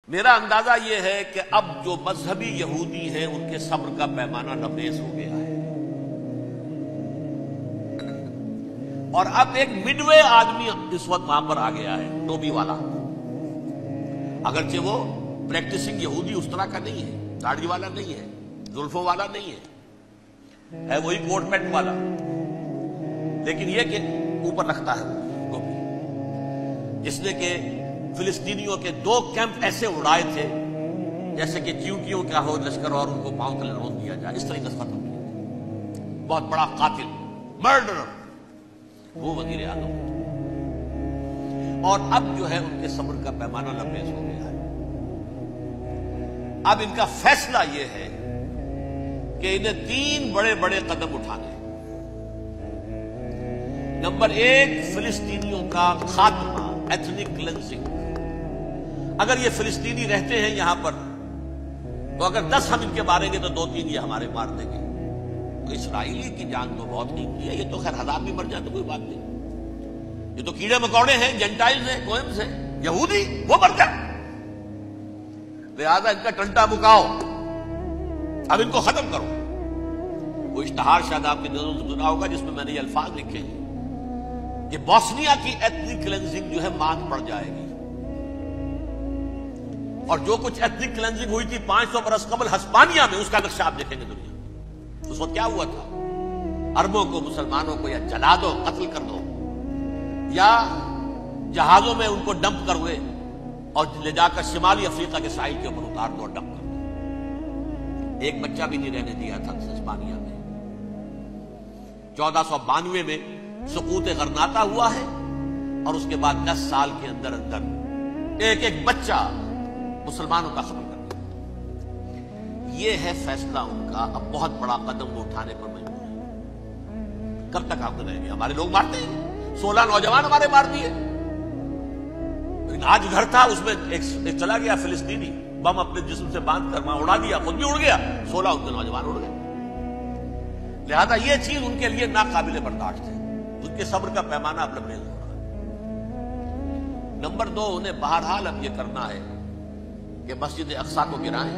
میرا اندازہ یہ ہے کہ اب جو مذہبی یہودی ہیں ان کے صبر کا پیمانہ لبریز ہو گیا ہے، اور اب ایک مڈ وے آدمی اس وقت وہاں پر آ گیا ہے، ٹوبی والا۔ اگرچہ وہ پریکٹسنگ یہودی اس طرح کا نہیں ہے، داڑھی والا نہیں ہے، زلفوں والا نہیں ہے وہی کوٹ پینٹ والا، لیکن یہ کہ اوپر رکھتا ہے وہ ٹوپی، جس نے کہ فلسطینیوں کے 2 کیمپ ایسے اڑائے تھے جیسے کہ چیونٹیوں کا ہو لشکر اور ان کو پاؤں تلے روک دیا جائے، اس طریقے سے ختم کیا۔ بہت بڑا قاتل، مرڈرر، وہ وزیر اعظم، اور اب جو ہے ان کے صبر کا پیمانہ لبریز ہو گیا ہے۔ اب ان کا فیصلہ یہ ہے کہ انہیں 3 بڑے بڑے قدم اٹھانے ہیں۔ نمبر 1، فلسطینیوں کا خاتمہ، ایتھنک کلینزنگ۔ اگر یہ فلسطینی رہتے ہیں یہاں پر تو اگر 10 ہم ان کے ماریں گے تو 2-3 یہ ہمارے مار دیں گے۔ تو اسرائیلی کی جان تو بہت قیمتی ہے، یہ تو خیر 1000 بھی مر جائے تو کوئی بات نہیں، یہ تو کیڑے مکوڑے ہیں، جنٹائلز ہیں، گوئمز ہیں، یہودی وہ مر جائے، لہذا ان کا ٹنٹا بکاؤ، اب ان کو ختم کرو۔ وہ اشتہار شاید آپ کی نظروں سے گزرا ہوگا جس میں میں نے یہ الفاظ لکھے ہیں کہ بوسنیا کی ایتھنک کلینزنگ جو ہے ماند پڑ جائے گی، اور جو کچھ ایتھنک کلینزنگ ہوئی تھی 500 برس قبل ہسپانیہ میں، اس کا نقشہ آپ دیکھیں گے دنیا میں۔ اس وقت کیا ہوا تھا؟ عربوں کو، مسلمانوں کو یا جلا دو، قتل کر دو، یا جہازوں میں ان کو ڈمپ کر ہوئے اور لے جا کر شمالی افریقہ کے ساحل کے اوپر اتار دو اور ڈمپ کر دو۔ ایک بچہ بھی نہیں رہنے دیا تھا ہسپانیہ میں۔ 1492 میں سقوط غرناطہ ہوا ہے، اور اس کے بعد 10 سال کے اندر اندر ایک بچہ مسلمانوں کا ختم کر دیا۔ یہ ہے فیصلہ ان کا۔ اب بہت بڑا قدم وہ اٹھانے پر مجبور ہے۔ کب تک آپ رہیں گے؟ ہمارے لوگ مارتے ہیں، 16 نوجوان ہمارے مار دیے۔ آج گھر تھا، اس میں ایک چلا گیا فلسطینی، بم اپنے جسم سے باندھ کر وہاں اڑا دیا، خود بھی اڑ گیا، 16 اس کے نوجوان اڑ گئے۔ لہذا یہ چیز ان کے لیے ناقابل برداشت ہے، ان کے صبر کا پیمانہ اب لبریز ہو رہا ہے۔ نمبر 2، انہیں بہرحال اب یہ کرنا ہے کہ مسجد اقصی کو گرائیں،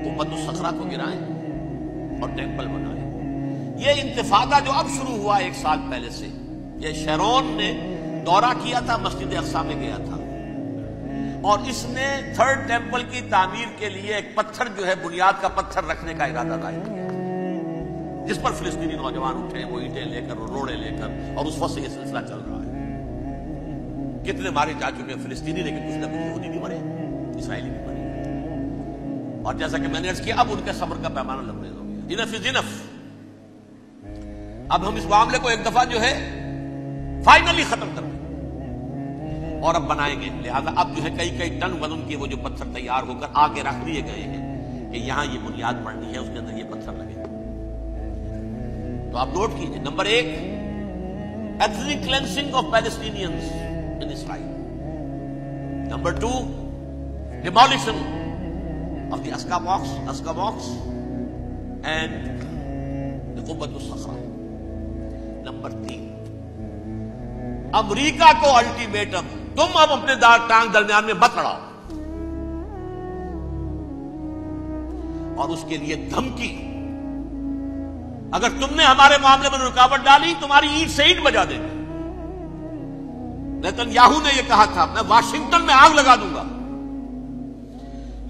قبۃ الصخرہ کو گرائیں اور ٹیمپل بنائیں۔ یہ انتفاضہ جو اب شروع ہوا 1 سال پہلے سے، یہ شیرون نے دورہ کیا تھا، مسجد اقصی میں گیا تھا، اور اس نے 3rd ٹیمپل کی تعمیر کے لیے ایک پتھر جو ہے بنیاد کا پتھر رکھنے کا ارادہ ظاہر کیا، جس پر فلسطینی نوجوان اٹھے، وہ اینٹیں لے کر اور روڑے لے کر، اور اس وقت سے یہ سلسلہ چل رہا ہے۔ کتنے مارے جا چکے فلسطینی، لیکن کچھ نہ کچھ یہودی بھی مرے، اسرائیلی بھی مرے، اور جیسا کہ میں نے عرض کیا اب ان کے صبر کا پیمانہ لبریز ہو گیا۔ انف از انف۔ اب ہم اس معاملے کو ایک دفعہ جو ہے فائنلی ختم کر دیں اور اب بنائیں گے۔ لہذا اب جو ہے کئی ٹن وزن کے وہ جو پتھر تیار ہو کر آگے رکھ دیے گئے ہیں کہ یہاں یہ بنیاد پڑنی ہے، اس کے اندر یہ پتھر لگے۔ تو آپ نوٹ کیجئے، number 1، ethnic cleansing of Palestinians in Israel. Number 2, demolition of the Aqsa mosque and the Qubbat al-Sakhra. Number 3, امریکہ کو الٹیمیٹم، تم اب اپنے ٹانگ درمیان میں مت لڑاؤ، اور اس کے لیے دھمکی، اگر تم نے ہمارے معاملے میں رکاوٹ ڈالی تمہاری اینٹ سے اینٹ بجا دیں گے۔ نیتن-یاہو نے یہ کہا تھا، میں واشنگٹن میں آگ لگا دوں گا۔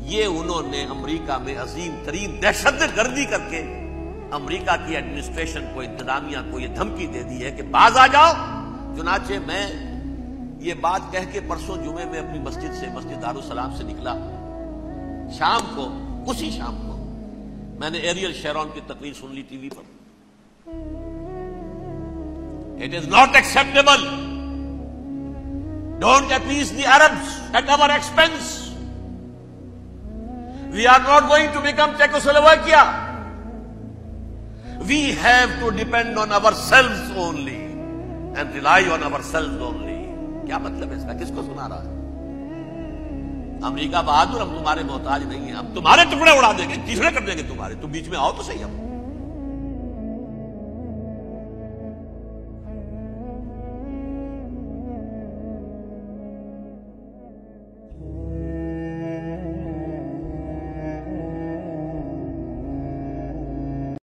یہ انہوں نے امریکہ میں عظیم ترین دہشت گردی کر کے امریکہ کی ایڈمنسٹریشن کو، انتظامیہ کو یہ دھمکی دے دی ہے کہ باز آ جاؤ۔ چنانچہ میں یہ بات کہہ کے پرسوں جمعے میں اپنی مسجد سے، مسجد دارالسلام سے نکلا، شام کو، اسی شام کو میں نے ایریل شیرون کی تقریر سن لی T V per. It is not acceptable. Don't appease the Arabs at our expense. We are not going to become Czechoslovakia. We have to depend on ourselves only and rely on ourselves only. کیا مطلب ہے اس کا؟ کس کو سنا رہا ہے؟ امریکہ بہادر، ہم تمہارے محتاج نہیں ہیں، ہم تمہارے ٹکڑے اڑا دیں گے، تیسرے کر دیں گے تمہارے، تم بیچ میں آؤ تو صحیح۔ ہم